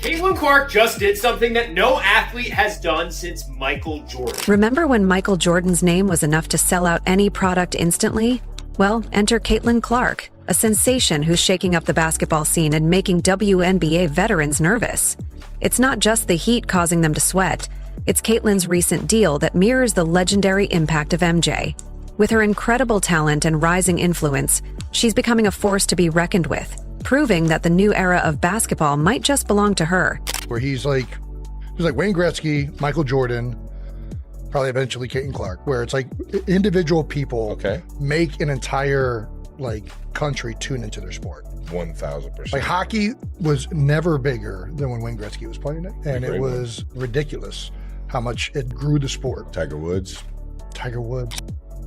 Caitlin Clark just did something that no athlete has done since Michael Jordan. Remember when Michael Jordan's name was enough to sell out any product instantly? Well, enter Caitlin Clark, a sensation who's shaking up the basketball scene and making WNBA veterans nervous. It's not just the heat causing them to sweat. It's Caitlin's recent deal that mirrors the legendary impact of MJ. With her incredible talent and rising influence, she's becoming a force to be reckoned with, proving that the new era of basketball might just belong to her. Where he's like Wayne Gretzky, Michael Jordan, probably eventually Caitlin Clark, where it's like individual people make an entire country tune into their sport. 1,000%. Like hockey was never bigger than when Wayne Gretzky was playing it, and it was ridiculous how much it grew the sport. Tiger Woods.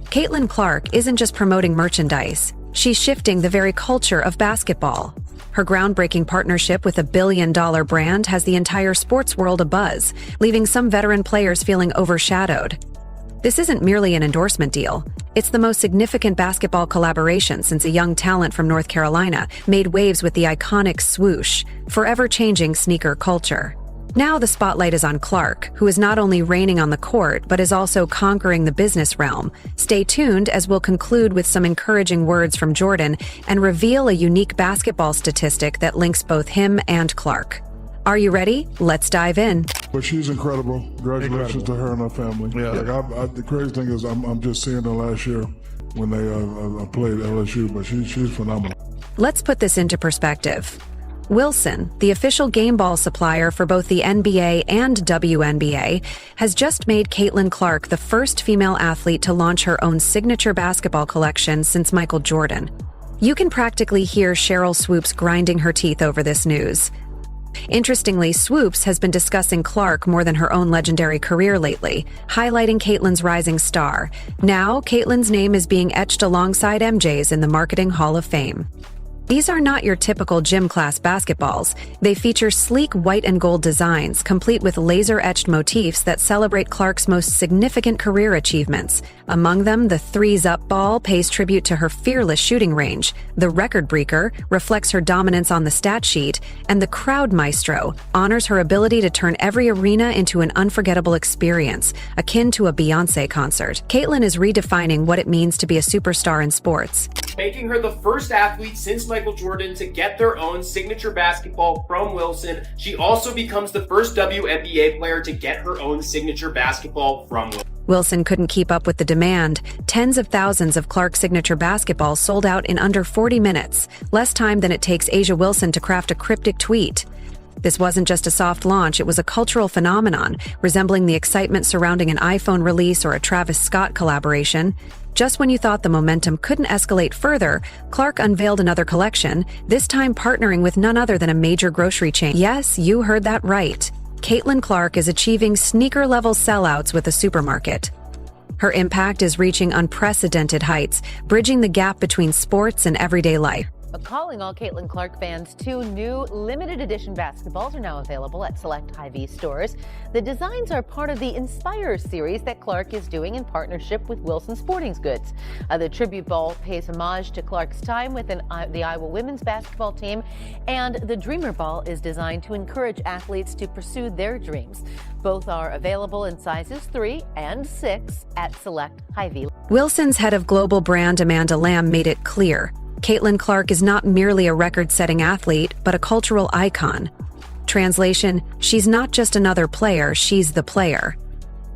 Caitlin Clark isn't just promoting merchandise. She's shifting the very culture of basketball. Her groundbreaking partnership with a billion-dollar brand has the entire sports world abuzz, leaving some veteran players feeling overshadowed. This isn't merely an endorsement deal. It's the most significant basketball collaboration since a young talent from North Carolina made waves with the iconic swoosh, forever changing sneaker culture. Now the spotlight is on Clark, who is not only reigning on the court, but is also conquering the business realm. Stay tuned as we'll conclude with some encouraging words from Jordan and reveal a unique basketball statistic that links both him and Clark. Are you ready? Let's dive in. But she's incredible. Congratulations to her and her family. Yeah. The crazy thing is I'm just seeing her last year when they played LSU, but she's phenomenal. Let's put this into perspective. Wilson, the official game ball supplier for both the NBA and WNBA, has just made Caitlin Clark the first female athlete to launch her own signature basketball collection since Michael Jordan. You can practically hear Sheryl Swoopes grinding her teeth over this news. Interestingly, Swoopes has been discussing Clark more than her own legendary career lately, highlighting Caitlin's rising star. Now, Caitlin's name is being etched alongside MJ's in the Marketing Hall of Fame. These are not your typical gym class basketballs. They feature sleek white and gold designs, complete with laser-etched motifs that celebrate Clark's most significant career achievements. Among them, the Threes Up ball pays tribute to her fearless shooting range, the Record Breaker reflects her dominance on the stat sheet, and the Crowd Maestro honors her ability to turn every arena into an unforgettable experience, akin to a Beyoncé concert. Caitlin is redefining what it means to be a superstar in sports, Making her the first athlete since Michael Jordan to get their own signature basketball from Wilson. She also becomes the first WNBA player to get her own signature basketball from Wilson. Wilson couldn't keep up with the demand. Tens of thousands of Clark signature basketballs sold out in under 40 minutes, less time than it takes A'ja Wilson to craft a cryptic tweet. This wasn't just a soft launch, it was a cultural phenomenon, resembling the excitement surrounding an iPhone release or a Travis Scott collaboration. Just when you thought the momentum couldn't escalate further, Clark unveiled another collection, this time partnering with none other than a major grocery chain. Yes, you heard that right. Caitlin Clark is achieving sneaker-level sellouts with a supermarket. Her impact is reaching unprecedented heights, bridging the gap between sports and everyday life. Calling all Caitlin Clark fans, 2 new limited edition basketballs are now available at select Hy-Vee stores. The designs are part of the Inspire series that Clark is doing in partnership with Wilson Sporting Goods. The tribute ball pays homage to Clark's time within the Iowa women's basketball team, and the Dreamer ball is designed to encourage athletes to pursue their dreams. Both are available in sizes 3 and 6 at select Hy-Vee. Wilson's head of global brand Amanda Lamb made it clear. Caitlin Clark is not merely a record-setting athlete, but a cultural icon. Translation, she's not just another player, she's the player.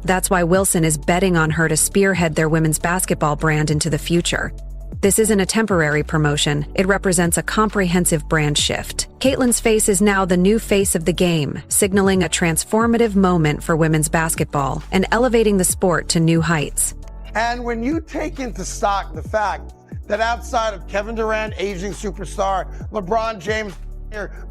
That's why Wilson is betting on her to spearhead their women's basketball brand into the future. This isn't a temporary promotion, it represents a comprehensive brand shift. Caitlin's face is now the new face of the game, signaling a transformative moment for women's basketball and elevating the sport to new heights. And when you take into stock the fact that outside of Kevin Durant, aging superstar, LeBron James,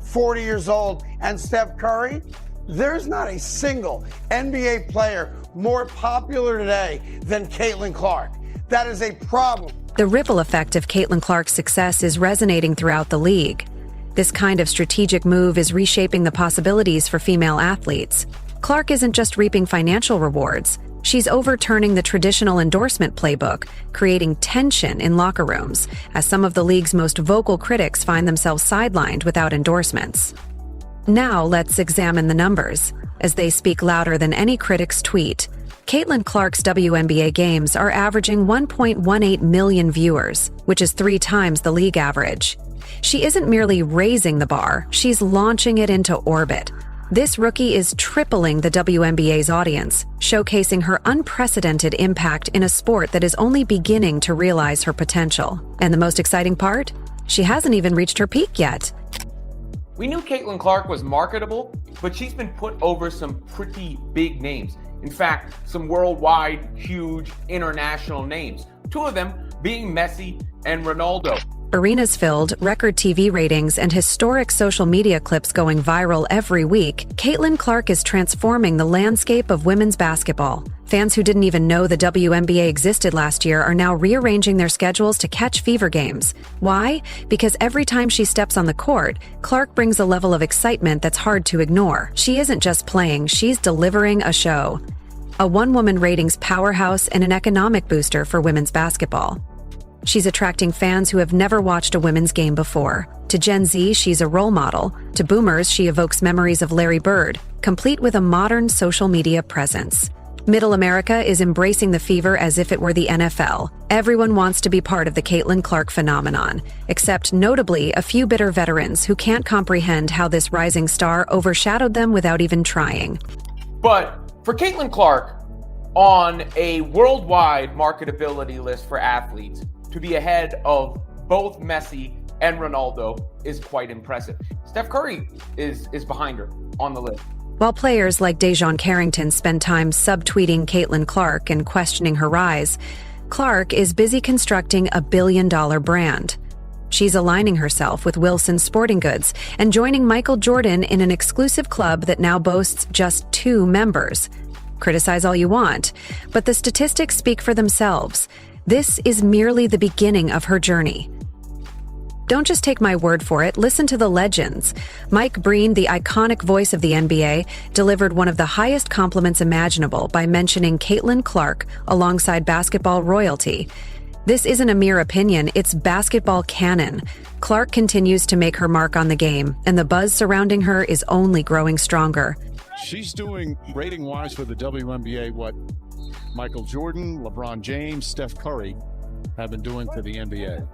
40 years old, and Steph Curry, there's not a single NBA player more popular today than Caitlin Clark. That is a problem. The ripple effect of Caitlin Clark's success is resonating throughout the league. This kind of strategic move is reshaping the possibilities for female athletes. Clark isn't just reaping financial rewards. She's overturning the traditional endorsement playbook, creating tension in locker rooms, as some of the league's most vocal critics find themselves sidelined without endorsements. Now let's examine the numbers, as they speak louder than any critic's tweet. Caitlin Clark's WNBA games are averaging 1.18 million viewers, which is 3 times the league average. She isn't merely raising the bar, she's launching it into orbit. This rookie is tripling the WNBA's audience, showcasing her unprecedented impact in a sport that is only beginning to realize her potential. And the most exciting part? She hasn't even reached her peak yet. We knew Caitlin Clark was marketable, but she's been put over some pretty big names. In fact, some worldwide, huge, international names. 2 of them being Messi and Ronaldo. Arenas filled, record TV ratings, and historic social media clips going viral every week, Caitlin Clark is transforming the landscape of women's basketball. Fans who didn't even know the WNBA existed last year are now rearranging their schedules to catch fever games. Why? Because every time she steps on the court, Clark brings a level of excitement that's hard to ignore. She isn't just playing, she's delivering a show. A one-woman ratings powerhouse and an economic booster for women's basketball. She's attracting fans who have never watched a women's game before. To Gen Z, she's a role model. To boomers, she evokes memories of Larry Bird, complete with a modern social media presence. Middle America is embracing the fever as if it were the NFL. Everyone wants to be part of the Caitlin Clark phenomenon, except notably a few bitter veterans who can't comprehend how this rising star overshadowed them without even trying. But for Caitlin Clark, on a worldwide marketability list for athletes, to be ahead of both Messi and Ronaldo is quite impressive. Steph Curry is behind her on the list. While players like Dejon Carrington spend time subtweeting Caitlin Clark and questioning her rise, Clark is busy constructing a billion-dollar brand. She's aligning herself with Wilson Sporting Goods and joining Michael Jordan in an exclusive club that now boasts just 2 members. Criticize all you want, but the statistics speak for themselves. This is merely the beginning of her journey. Don't just take my word for it, listen to the legends. Mike Breen, the iconic voice of the NBA, delivered one of the highest compliments imaginable by mentioning Caitlin Clark alongside basketball royalty. This isn't a mere opinion, it's basketball canon. Clark continues to make her mark on the game, and the buzz surrounding her is only growing stronger. She's doing, rating-wise for the WNBA, what Michael Jordan, LeBron James, Steph Curry have been doing for the NBA.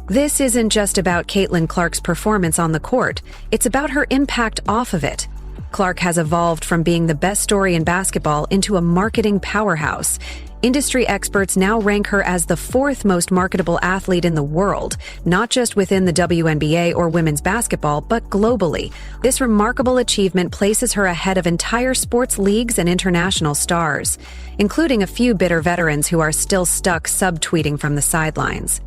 This isn't just about Caitlin Clark's performance on the court, it's about her impact off of it. Clark has evolved from being the best story in basketball into a marketing powerhouse. Industry experts now rank her as the 4th most marketable athlete in the world, not just within the WNBA or women's basketball, but globally. This remarkable achievement places her ahead of entire sports leagues and international stars, including a few bitter veterans who are still stuck subtweeting from the sidelines.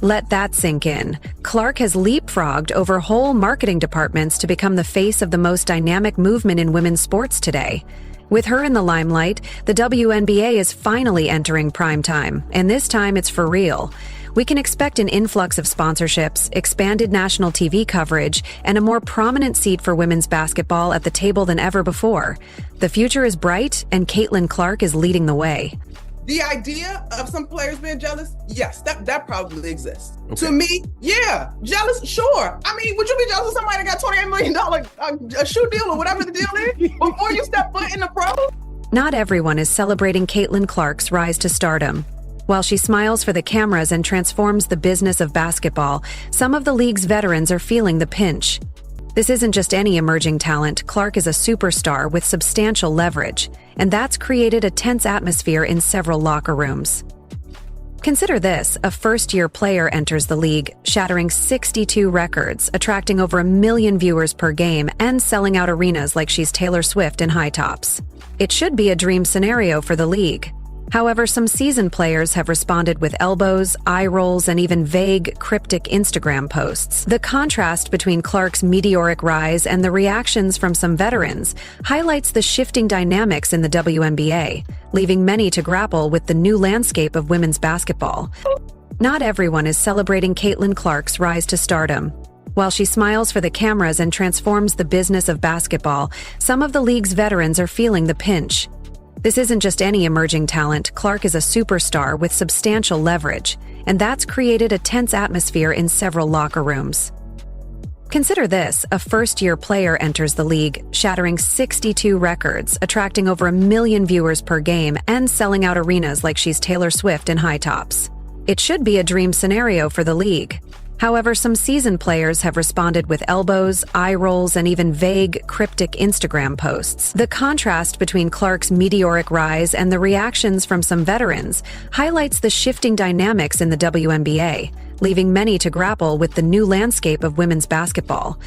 Let that sink in. Clark has leapfrogged over whole marketing departments to become the face of the most dynamic movement in women's sports today. With her in the limelight, the WNBA is finally entering prime time, and this time it's for real. We can expect an influx of sponsorships, expanded national TV coverage, and a more prominent seat for women's basketball at the table than ever before. The future is bright, and Caitlin Clark is leading the way. The idea of some players being jealous, yes, that probably exists. Okay. To me, yeah, jealous, sure. I mean, would you be jealous of somebody that got $28 million a shoe deal or whatever the deal is before you step foot in the pro? Not everyone is celebrating Caitlin Clark's rise to stardom. While she smiles for the cameras and transforms the business of basketball, some of the league's veterans are feeling the pinch. This isn't just any emerging talent. Clark is a superstar with substantial leverage, and that's created a tense atmosphere in several locker rooms. Consider this, a first-year player enters the league, shattering 62 records, attracting over 1 million viewers per game, and selling out arenas like she's Taylor Swift in high tops. It should be a dream scenario for the league. However, some seasoned players have responded with elbows, eye rolls, and even vague, cryptic Instagram posts. The contrast between Clark's meteoric rise and the reactions from some veterans highlights the shifting dynamics in the WNBA, leaving many to grapple with the new landscape of women's basketball. Not everyone is celebrating Caitlin Clark's rise to stardom. While she smiles for the cameras and transforms the business of basketball, some of the league's veterans are feeling the pinch. This isn't just any emerging talent. Clark is a superstar with substantial leverage, and that's created a tense atmosphere in several locker rooms. Consider this, a first-year player enters the league, shattering 62 records, attracting over 1 million viewers per game, and selling out arenas like she's Taylor Swift in high tops. It should be a dream scenario for the league. However, some seasoned players have responded with elbows, eye rolls, and even vague, cryptic Instagram posts. The contrast between Clark's meteoric rise and the reactions from some veterans highlights the shifting dynamics in the WNBA, leaving many to grapple with the new landscape of women's basketball.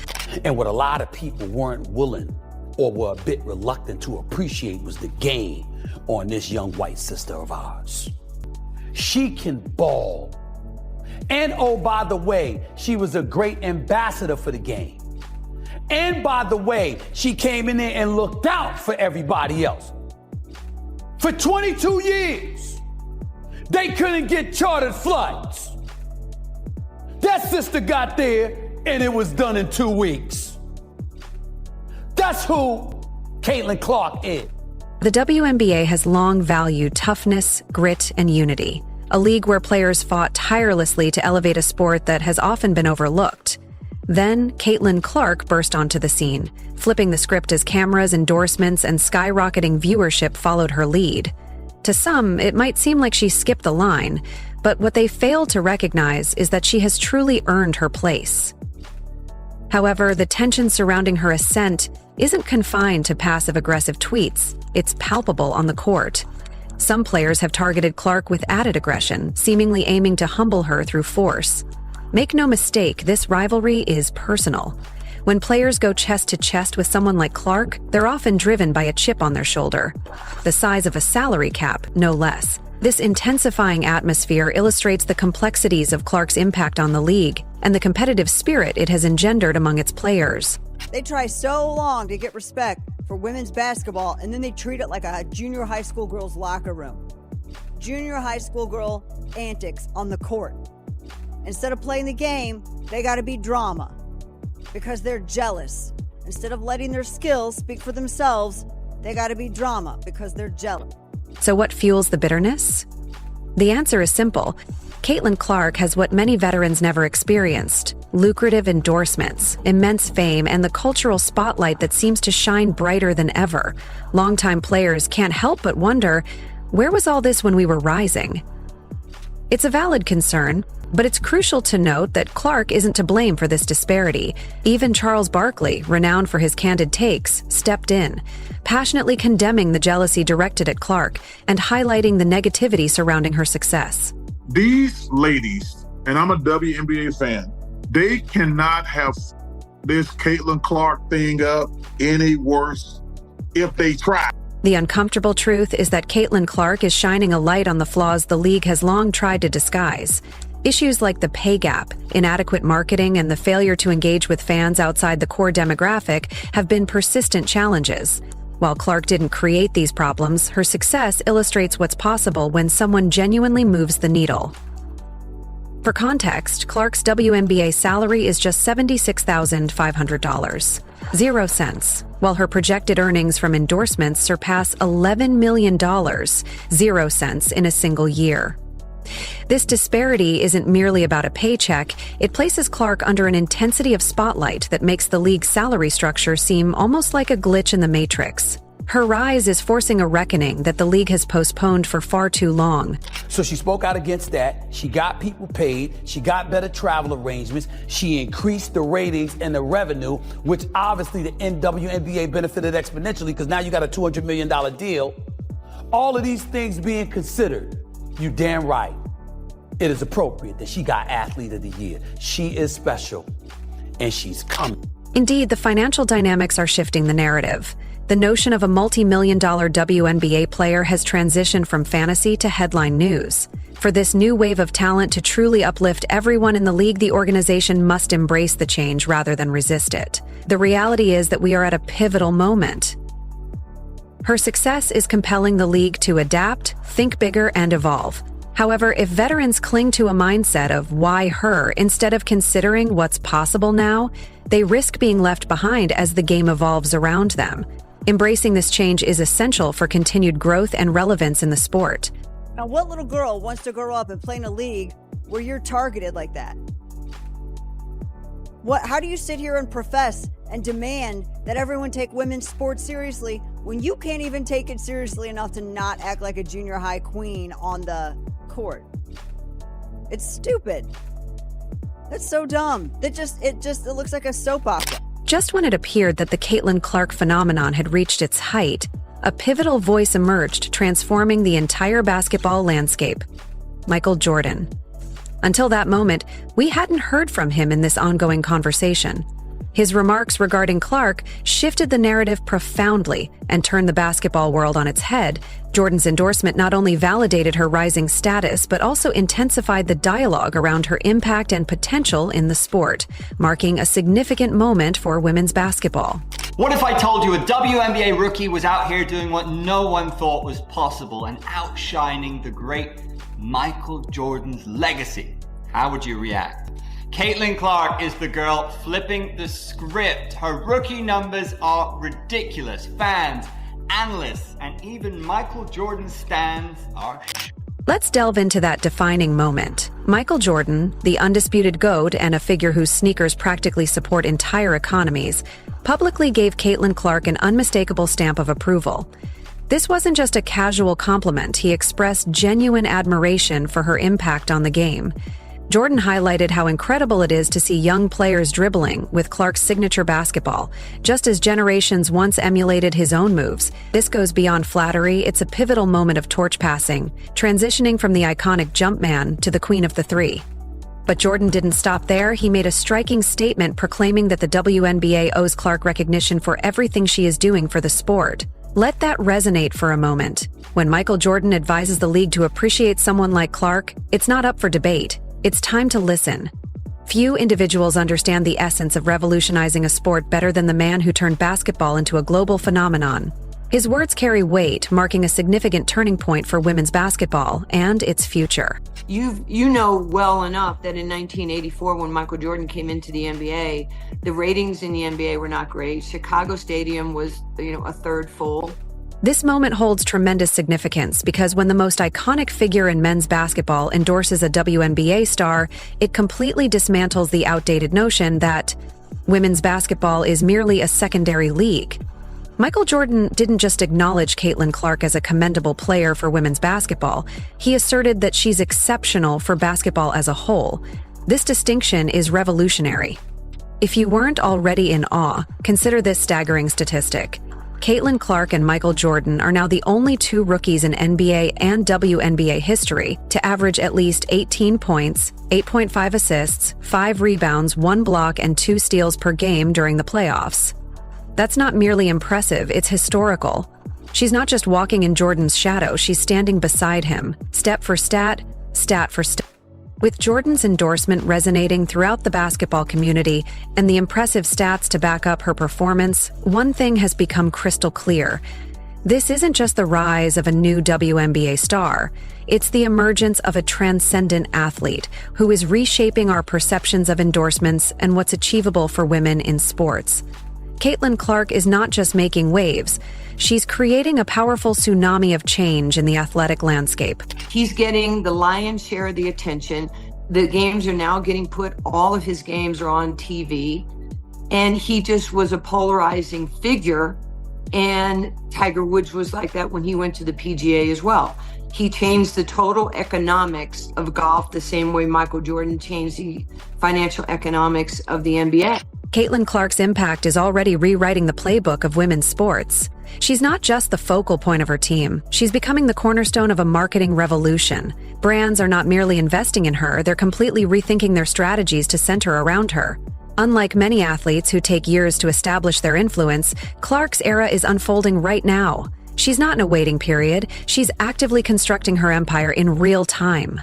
And what a lot of people weren't willing or were a bit reluctant to appreciate was the game on this young white sister of ours. She can ball. And oh, by the way, she was a great ambassador for the game. And by the way, she came in there and looked out for everybody else. For 22 years, they couldn't get chartered flights. That sister got there and it was done in 2 weeks. That's who Caitlin Clark is. The WNBA has long valued toughness, grit, and unity, a league where players fought tirelessly to elevate a sport that has often been overlooked. Then, Caitlin Clark burst onto the scene, flipping the script as cameras, endorsements, and skyrocketing viewership followed her lead. To some, it might seem like she skipped the line, but what they fail to recognize is that she has truly earned her place. However, the tension surrounding her ascent isn't confined to passive-aggressive tweets. It's palpable on the court. Some players have targeted Clark with added aggression, seemingly aiming to humble her through force. Make no mistake, this rivalry is personal. When players go chest to chest with someone like Clark, they're often driven by a chip on their shoulder. The size of a salary cap, no less. This intensifying atmosphere illustrates the complexities of Clark's impact on the league and the competitive spirit it has engendered among its players. They try so long to get respect for women's basketball, and then they treat it like a junior high school girl's locker room. Junior high school girl antics on the court. Instead of playing the game, they gotta be drama because they're jealous. Instead of letting their skills speak for themselves, they gotta be drama because they're jealous. So what fuels the bitterness? The answer is simple. Caitlin Clark has what many veterans never experienced: lucrative endorsements, immense fame, and the cultural spotlight that seems to shine brighter than ever. Longtime players can't help but wonder, where was all this when we were rising? It's a valid concern, but it's crucial to note that Clark isn't to blame for this disparity. Even Charles Barkley, renowned for his candid takes, stepped in, passionately condemning the jealousy directed at Clark and highlighting the negativity surrounding her success. These ladies, and I'm a WNBA fan, they cannot have this Caitlin Clark thing up any worse if they try. The uncomfortable truth is that Caitlin Clark is shining a light on the flaws the league has long tried to disguise. Issues like the pay gap, inadequate marketing, and the failure to engage with fans outside the core demographic have been persistent challenges. While Clark didn't create these problems, her success illustrates what's possible when someone genuinely moves the needle. For context, Clark's WNBA salary is just $76,500, 0 cents, while her projected earnings from endorsements surpass $11 million, 0 cents in a single year. This disparity isn't merely about a paycheck, it places Clark under an intensity of spotlight that makes the league's salary structure seem almost like a glitch in the matrix. Her rise is forcing a reckoning that the league has postponed for far too long. So she spoke out against that. She got people paid. She got better travel arrangements. She increased the ratings and the revenue, which obviously the WNBA benefited exponentially because now you got a $200 million deal. All of these things being considered, you damn right. It is appropriate that she got Athlete of the Year. She is special, and she's coming. Indeed, the financial dynamics are shifting the narrative. The notion of a multi-million-dollar WNBA player has transitioned from fantasy to headline news. For this new wave of talent to truly uplift everyone in the league, the organization must embrace the change rather than resist it. The reality is that we are at a pivotal moment. Her success is compelling the league to adapt, think bigger, and evolve. However, if veterans cling to a mindset of why her instead of considering what's possible now, they risk being left behind as the game evolves around them. Embracing this change is essential for continued growth and relevance in the sport. Now, what little girl wants to grow up and play in a league where you're targeted like that? How do you sit here and profess and demand that everyone take women's sports seriously when you can't even take it seriously enough to not act like a junior high queen on the court? It's stupid. That's so dumb. It looks like a soap opera. Just when it appeared that the Caitlin Clark phenomenon had reached its height, a pivotal voice emerged, transforming the entire basketball landscape: Michael Jordan. Until that moment, we hadn't heard from him in this ongoing conversation. His remarks regarding Clark shifted the narrative profoundly and turned the basketball world on its head. Jordan's endorsement not only validated her rising status, but also intensified the dialogue around her impact and potential in the sport, marking a significant moment for women's basketball. What if I told you a WNBA rookie was out here doing what no one thought was possible and outshining the great Michael Jordan's legacy? How would you react? Caitlin Clark is the girl flipping the script. Her rookie numbers are ridiculous. Fans, analysts, and even Michael Jordan stans are Let's delve into that defining moment. Michael Jordan, the undisputed GOAT and a figure whose sneakers practically support entire economies, publicly gave Caitlin Clark an unmistakable stamp of approval. This wasn't just a casual compliment. He expressed genuine admiration for her impact on the game. Jordan highlighted how incredible it is to see young players dribbling with Clark's signature basketball, just as generations once emulated his own moves. This goes beyond flattery. It's a pivotal moment of torch passing, transitioning from the iconic Jumpman to the Queen of the Three. But Jordan didn't stop there. He made a striking statement proclaiming that the WNBA owes Clark recognition for everything she is doing for the sport. Let that resonate for a moment. When Michael Jordan advises the league to appreciate someone like Clark, it's not up for debate. It's time to listen. Few individuals understand the essence of revolutionizing a sport better than the man who turned basketball into a global phenomenon. His words carry weight, marking a significant turning point for women's basketball and its future. You know well enough that in 1984, when Michael Jordan came into the NBA, the ratings in the NBA were not great. Chicago Stadium was, a third full. This moment holds tremendous significance because when the most iconic figure in men's basketball endorses a WNBA star, it completely dismantles the outdated notion that women's basketball is merely a secondary league. Michael Jordan didn't just acknowledge Caitlin Clark as a commendable player for women's basketball. He asserted that she's exceptional for basketball as a whole. This distinction is revolutionary. If you weren't already in awe, consider this staggering statistic. Caitlin Clark and Michael Jordan are now the only two rookies in NBA and WNBA history to average at least 18 points, 8.5 assists, 5 rebounds, 1 block, and 2 steals per game during the playoffs. That's not merely impressive, it's historical. She's not just walking in Jordan's shadow, she's standing beside him, step for stat, stat for stat. With Jordan's endorsement resonating throughout the basketball community and the impressive stats to back up her performance, one thing has become crystal clear. This isn't just the rise of a new WNBA star. It's the emergence of a transcendent athlete who is reshaping our perceptions of endorsements and what's achievable for women in sports. Caitlin Clark is not just making waves. She's creating a powerful tsunami of change in the athletic landscape. He's getting the lion's share of the attention. The games are now getting all of his games are on TV. And he just was a polarizing figure. And Tiger Woods was like that when he went to the PGA as well. He changed the total economics of golf the same way Michael Jordan changed the financial economics of the NBA. Caitlin Clark's impact is already rewriting the playbook of women's sports. She's not just the focal point of her team. She's becoming the cornerstone of a marketing revolution. Brands are not merely investing in her, they're completely rethinking their strategies to center around her. Unlike many athletes who take years to establish their influence, Clark's era is unfolding right now. She's not in a waiting period. She's actively constructing her empire in real time.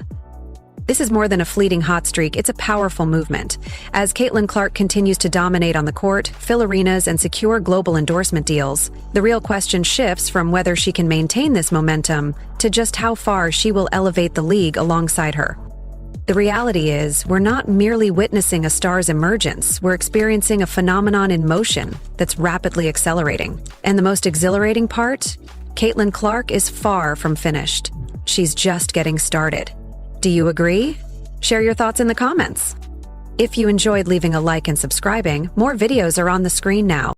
This is more than a fleeting hot streak, it's a powerful movement. As Caitlin Clark continues to dominate on the court, fill arenas, and secure global endorsement deals, the real question shifts from whether she can maintain this momentum to just how far she will elevate the league alongside her. The reality is, we're not merely witnessing a star's emergence, we're experiencing a phenomenon in motion that's rapidly accelerating. And the most exhilarating part? Caitlin Clark is far from finished. She's just getting started. Do you agree? Share your thoughts in the comments. If you enjoyed leaving a like and subscribing, more videos are on the screen now.